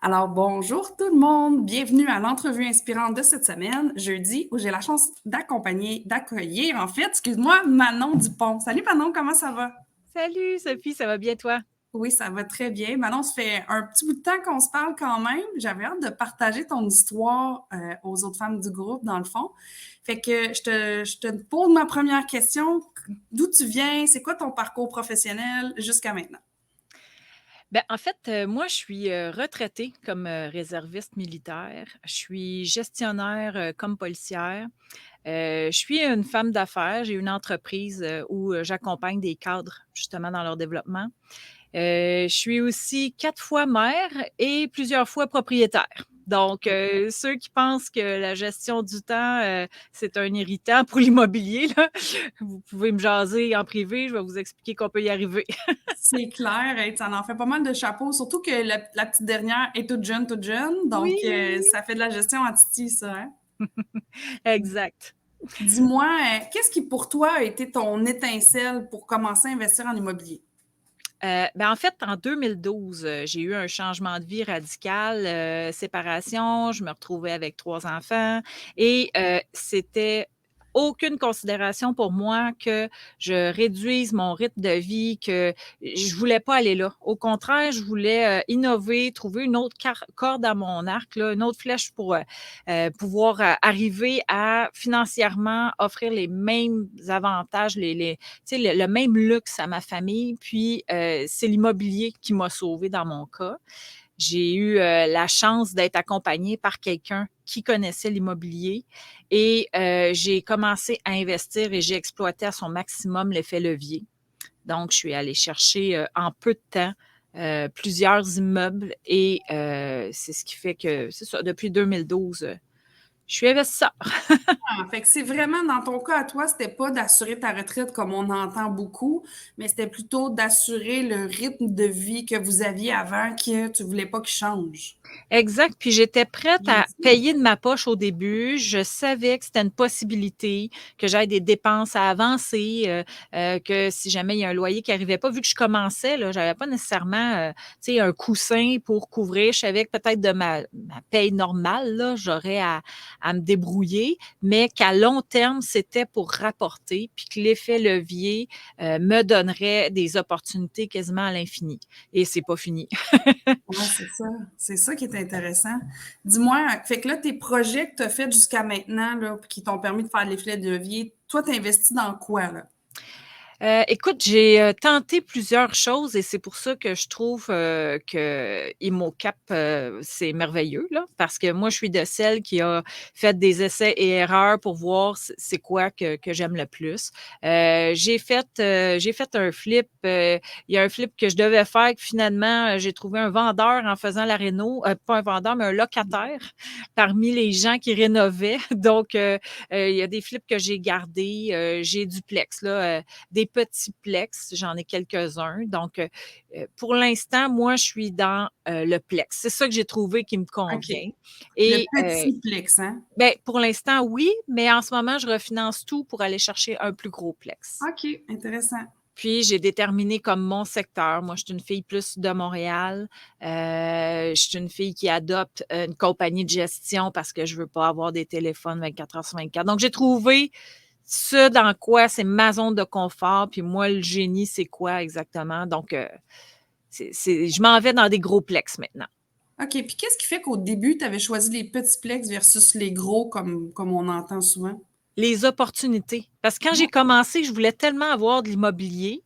Alors, bonjour tout le monde. Bienvenue à l'entrevue inspirante de cette semaine, jeudi, où j'ai la chance d'accueillir, en fait, excuse-moi, Manon Dupont. Salut Manon, comment ça va? Salut Sophie, ça va bien toi? Oui, ça va très bien. Manon, ça fait un petit bout de temps qu'on se parle quand même. J'avais hâte de partager ton histoire aux autres femmes du groupe, dans le fond. Fait que je te pose ma première question. D'où tu viens? C'est quoi ton parcours professionnel jusqu'à maintenant? Moi, je suis, retraitée comme, réserviste militaire. Je suis gestionnaire, comme policière. Je suis une femme d'affaires. J'ai une entreprise, où, j'accompagne des cadres, justement, dans leur développement. Je suis aussi 4 fois mère et plusieurs fois propriétaire. Donc, ceux qui pensent que la gestion du temps, c'est un irritant pour l'immobilier, là, vous pouvez me jaser en privé, je vais vous expliquer qu'on peut y arriver. C'est clair, hey, ça en fait pas mal de chapeaux, surtout que la petite dernière est toute jeune, donc Oui! ça fait de la gestion en titi, ça, hein? Exact. Dis-moi, qu'est-ce qui pour toi a été ton étincelle pour commencer à investir en immobilier? En 2012, j'ai eu un changement de vie radical, séparation, je me retrouvais avec 3 enfants et c'était aucune considération pour moi que je réduise mon rythme de vie, que je voulais pas aller là. Au contraire, je voulais, innover, trouver une autre corde à mon arc, là, une autre flèche pour, pouvoir, arriver à financièrement offrir les mêmes avantages, les tu sais, le même luxe à ma famille. Puis, c'est l'immobilier qui m'a sauvée dans mon cas. J'ai eu la chance d'être accompagnée par quelqu'un qui connaissait l'immobilier et j'ai commencé à investir et j'ai exploité à son maximum l'effet levier. Donc, je suis allée chercher en peu de temps plusieurs immeubles et c'est ce qui fait que, c'est ça, depuis 2012, je suis investisseur. Ah, fait que c'est vraiment, dans ton cas à toi, c'était pas d'assurer ta retraite comme on entend beaucoup, mais c'était plutôt d'assurer le rythme de vie que vous aviez avant que tu voulais pas qu'il change. Exact, puis j'étais prête Bien à dit. payer de ma poche au début. Je savais que c'était une possibilité, que j'aille des dépenses à avancer, que si jamais il y a un loyer qui arrivait pas, vu que je commençais là, j'avais pas nécessairement, tu sais, un coussin pour couvrir. Je savais que peut-être de ma paye normale là, j'aurais à me débrouiller, mais qu'à long terme, c'était pour rapporter, puis que l'effet levier, me donnerait des opportunités quasiment à l'infini et c'est pas fini. Ouais, c'est ça. C'est ça qui est intéressant. Dis-moi, fait que là, tes projets que tu as faits jusqu'à maintenant, là, qui t'ont permis de faire l'effet de levier, toi, tu investis dans quoi, là? Écoute, j'ai, tenté plusieurs choses et c'est pour ça que je trouve, que ImmoCap, c'est merveilleux, là, parce que moi, je suis de celles qui a fait des essais et erreurs pour voir c'est quoi que j'aime le plus. J'ai fait un flip, il y a un flip que je devais faire que finalement, j'ai trouvé un vendeur en faisant la réno, pas un vendeur, mais un locataire parmi les gens qui rénovaient. Donc, il y a des flips que j'ai gardés, j'ai duplex, là, des petits plex, j'en ai quelques-uns. Donc, pour l'instant, moi, je suis dans le plex. C'est ça que j'ai trouvé qui me OK. convient. Le Et petit plex, hein? pour l'instant, oui, mais en ce moment, je refinance tout pour aller chercher un plus gros plex. OK, intéressant. Puis, j'ai déterminé comme mon secteur. Moi, je suis une fille plus de Montréal. Je suis une fille qui adopte une compagnie de gestion parce que je veux pas avoir des téléphones 24 heures sur 24. Donc, j'ai trouvé ce dans quoi c'est ma zone de confort, puis moi, le génie, c'est quoi exactement? Donc, je m'en vais dans des gros plex maintenant. OK, puis qu'est-ce qui fait qu'au début, tu avais choisi les petits plex versus les gros comme on entend souvent? Les opportunités. Parce que quand j'ai OK. commencé, je voulais tellement avoir de l'immobilier.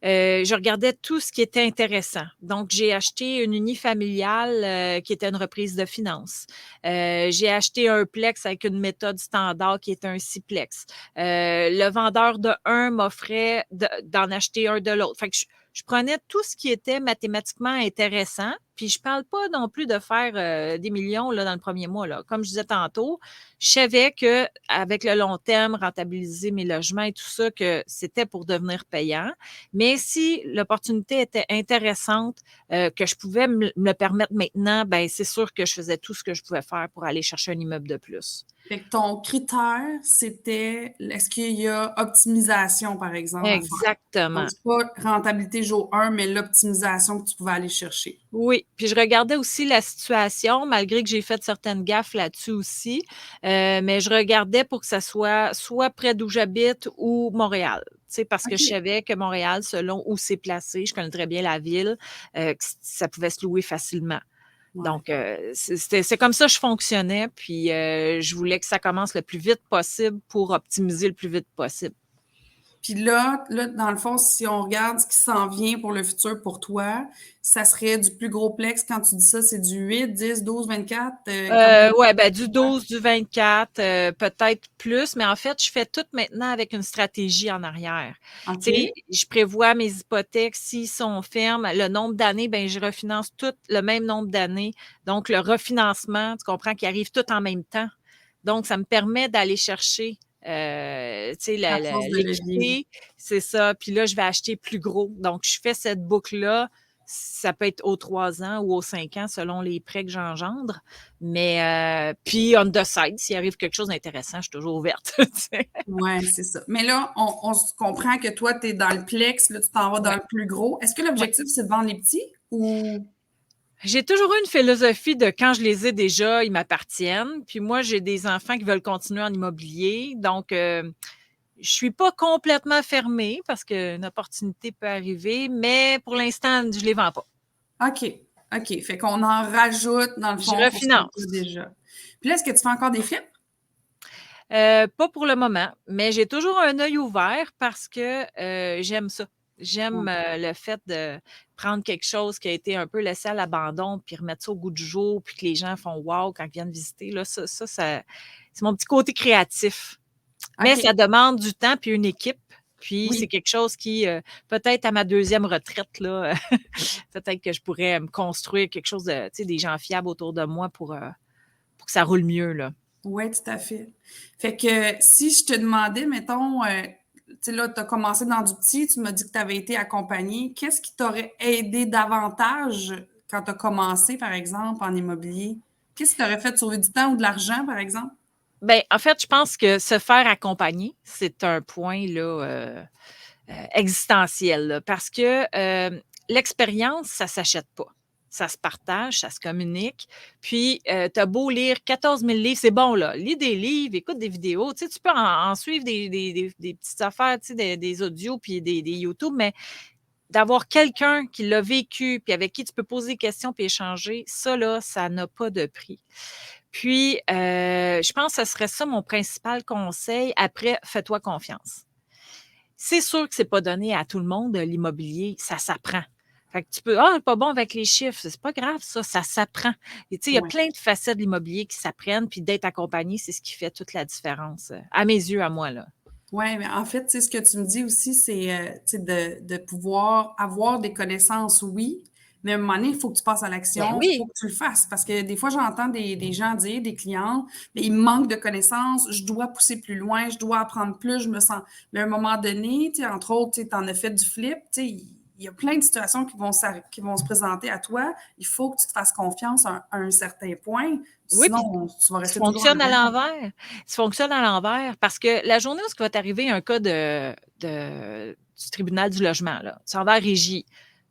Je regardais tout ce qui était intéressant. Donc, j'ai acheté une unifamiliale qui était une reprise de finances. J'ai acheté un plex avec une méthode standard qui est un sixplex. Le vendeur de un m'offrait d'en acheter un de l'autre. Fait que je prenais tout ce qui était mathématiquement intéressant. Puis je parle pas non plus de faire des millions là, dans le premier mois. Là. Comme je disais tantôt, je savais que avec le long terme, rentabiliser mes logements et tout ça, que c'était pour devenir payant. Mais si l'opportunité était intéressante, que je pouvais me le permettre maintenant, ben c'est sûr que je faisais tout ce que je pouvais faire pour aller chercher un immeuble de plus. Fait que ton critère, c'était est-ce qu'il y a optimisation, par exemple, à faire? Donc, Exactement. c'est pas rentabilité jour 1, mais l'optimisation que tu pouvais aller chercher. Oui, puis je regardais aussi la situation, malgré que j'ai fait certaines gaffes là-dessus aussi, mais je regardais pour que ça soit près d'où j'habite ou Montréal. Tu sais, parce que je OK. savais que Montréal, selon où c'est placé, je connais très bien la ville, que ça pouvait se louer facilement. Ouais. Donc, c'est comme ça que je fonctionnais, puis je voulais que ça commence le plus vite possible pour optimiser le plus vite possible. Puis là, dans le fond, si on regarde ce qui s'en vient pour le futur pour toi, ça serait du plus gros plex. Quand tu dis ça, c'est du 8, 10, 12, 24? Comment Ouais, ben, du 12, du 24, peut-être plus, mais en fait, je fais tout maintenant avec une stratégie en arrière. Tu sais, OK. je prévois mes hypothèques, s'ils sont fermes, le nombre d'années, ben, je refinance tout le même nombre d'années. Donc, le refinancement, tu comprends, qui arrive tout en même temps. Donc, ça me permet d'aller chercher, tu sais, Ta force de levier. l'équité, c'est ça. Puis là, je vais acheter plus gros. Donc, je fais cette boucle-là. Ça peut être aux 3 ans ou aux 5 ans selon les prêts que j'engendre. Mais puis on the side, s'il arrive quelque chose d'intéressant, je suis toujours ouverte. Tu sais. Ouais, c'est ça. Mais là, on se comprend que toi, tu es dans le plex, là, tu t'en vas dans Ouais, le plus gros. Est-ce que ouais. l'objectif, c'est de vendre les petits ou. J'ai toujours eu une philosophie de quand je les ai déjà, ils m'appartiennent. Puis moi, j'ai des enfants qui veulent continuer en immobilier. Donc, je suis pas complètement fermée parce qu'une opportunité peut arriver, mais pour l'instant, je les vends pas. OK. OK. Fait qu'on en rajoute, dans le Je fond, pour ce que tu as refinance. déjà. Puis là, est-ce que tu fais encore des flips? Pas pour le moment, mais j'ai toujours un œil ouvert parce que, j'aime ça. Ouais. J'aime, le fait de prendre quelque chose qui a été un peu laissé à l'abandon, puis remettre ça au goût du jour, puis que les gens font «wow» quand ils viennent visiter, là, ça c'est mon petit côté créatif. Mais OK. ça demande du temps puis une équipe, puis c'est Oui. quelque chose qui, peut-être à ma deuxième retraite, là, peut-être que je pourrais me construire quelque chose de tu sais, des gens fiables autour de moi pour que ça roule mieux, là. Oui, tout à fait. Fait que si je te demandais, mettons, tu sais, là, tu as commencé dans du petit, tu m'as dit que tu avais été accompagné. Qu'est-ce qui t'aurait aidé davantage quand tu as commencé, par exemple, en immobilier? Qu'est-ce qui t'aurait fait sauver du temps ou de l'argent, par exemple? Ben, en fait, je pense que se faire accompagner, c'est un point là, existentiel, là, parce que, l'expérience, ça s'achète pas. Ça se partage, ça se communique. Puis, tu as beau lire 14 000 livres, c'est bon là, lis des livres, écoute des vidéos, tu sais, tu peux en suivre des petites affaires, tu sais, des audios puis des YouTube, mais d'avoir quelqu'un qui l'a vécu, puis avec qui tu peux poser des questions puis échanger, ça là, ça n'a pas de prix. Puis, je pense que ce serait ça mon principal conseil. Après, fais-toi confiance. C'est sûr que c'est pas donné à tout le monde, l'immobilier, ça s'apprend. Fait que tu peux: «Ah, pas bon avec les chiffres», c'est pas grave ça, ça s'apprend. Et tu sais, il y a Oui. plein de facettes de l'immobilier qui s'apprennent, puis d'être accompagné, c'est ce qui fait toute la différence, à mes yeux, à moi, là. Oui, mais en fait, tu sais, ce que tu me dis aussi, c'est tu sais, de pouvoir avoir des connaissances, oui, mais à un moment donné, il faut que tu passes à Ben l'action, il faut oui, que tu le fasses. Parce que des fois, j'entends des gens dire, des clients, mais ils manquent de connaissances, je dois pousser plus loin, je dois apprendre plus, je me sens. Mais à un moment donné, tu sais, entre autres, tu en as fait du flip, tu sais, il y a plein de situations qui vont se présenter à toi. Il faut que tu te fasses confiance à un certain point. oui, puis Sinon, tu vas tu rester toujours en fonctionnes à arrière. l'envers. Tu fonctionnes à l'envers parce que la journée où ce qui va t'arriver un cas du tribunal du logement, là, tu s'en vas à la régie,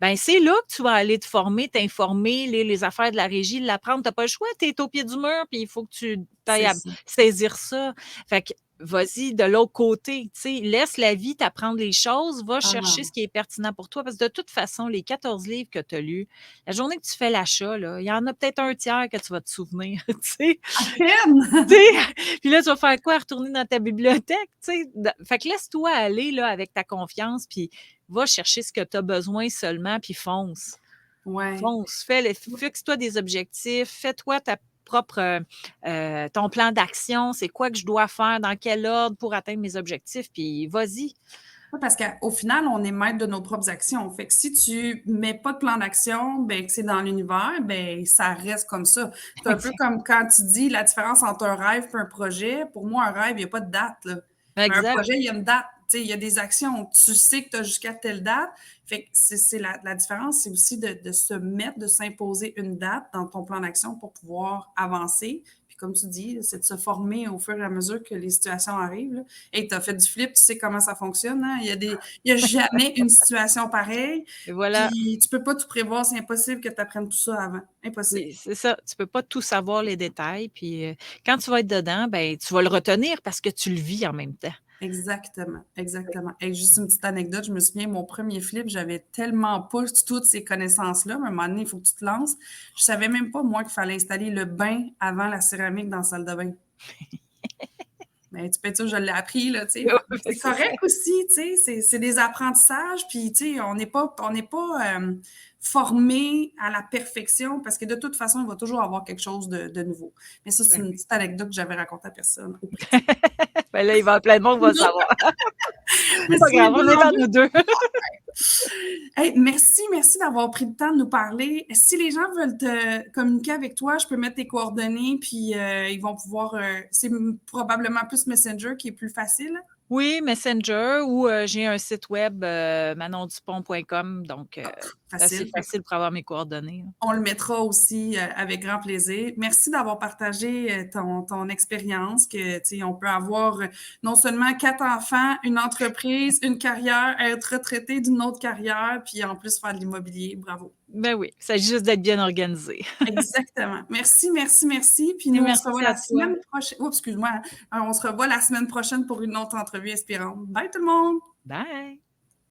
ben c'est là que tu vas aller te former, t'informer, les affaires de la régie, l'apprendre. Tu as pas le choix, tu es au pied du mur, puis il faut que tu ailles C'est à ça. saisir ça. Fait que vas-y de l'autre côté, tu sais, laisse la vie t'apprendre les choses, va chercher ce Ah, qui est pertinent pour toi parce que de toute façon, les 14 livres que tu as lus, la journée que tu fais l'achat, là, il y en a peut-être un tiers que tu vas te souvenir, tu sais? à peine! Tu sais? Puis là, tu vas faire quoi? Retourner dans ta bibliothèque, tu sais? Fait que laisse-toi aller là, avec ta confiance, puis va chercher ce que tu as besoin seulement, puis fonce. Ouais. Fonce, fixe-toi des objectifs, fais-toi ta propre, ton plan d'action. C'est quoi que je dois faire, dans quel ordre pour atteindre mes objectifs, puis vas-y. Oui, parce qu'au final, on est maître de nos propres actions. Fait que si tu mets pas de plan d'action, ben, que c'est dans l'univers, ben, ça reste comme ça. C'est un peu comme quand tu dis la différence entre un rêve et un projet. Pour moi, un rêve, il n'y a pas de date, là. Mais un Exact. projet, il y a une date. Tu sais, il y a des actions. Tu sais que tu as jusqu'à telle date. Fait que c'est la différence, c'est aussi de se mettre, de s'imposer une date dans ton plan d'action pour pouvoir avancer. Puis Puis comme tu dis, c'est de se former au fur et à mesure que les situations arrivent. Et tu as fait du flip, tu sais comment ça fonctionne. Hein? Il y a jamais une situation pareille. Et voilà. Puis tu peux pas tout prévoir. C'est impossible que tu apprennes tout ça avant. Impossible. C'est ça, tu peux pas tout savoir les détails, puis quand tu vas être dedans, ben tu vas le retenir parce que tu le vis en même temps. Exactement, exactement. Et juste une petite anecdote, je me souviens, mon premier flip, j'avais tellement pas toutes ces connaissances-là, mais à un moment donné, il faut que tu te lances. Je savais même pas, moi, qu'il fallait installer le bain avant la céramique dans la salle de bain. Mais tu peux être sûr, je l'ai appris, là, tu sais. Ouais, C'est c'est ça. correct aussi, tu sais, c'est des apprentissages, puis, tu sais, on n'est pas formé à la perfection, parce que de toute façon, il va toujours avoir quelque chose de nouveau. Mais ça, c'est Ben une oui. petite anecdote que j'avais racontée à personne. Ben là, il va plein de monde va savoir. Mais C'est pas si les grave, on est deux entre nous deux. Hey, merci d'avoir pris le temps de nous parler. Si les gens veulent te communiquer avec toi, je peux mettre tes coordonnées, puis ils vont pouvoir. C'est probablement plus Messenger qui est plus facile. Oui, Messenger ou j'ai un site web, manondupont.com, donc c'est assez Facile. facile pour avoir mes coordonnées, là. On le mettra aussi avec grand plaisir. Merci d'avoir partagé ton expérience, que tu sais, on peut avoir non seulement 4 enfants, une entreprise, une carrière, être retraité d'une autre carrière, puis en plus faire de l'immobilier. Bravo. Ben oui, il s'agit juste d'être bien organisé. Exactement. Merci, merci, merci. Puis Et nous, on se revoit merci la à toi. semaine prochaine. Oups, excuse-moi. On se revoit la semaine prochaine pour une autre entrevue inspirante. Bye tout le monde! Bye.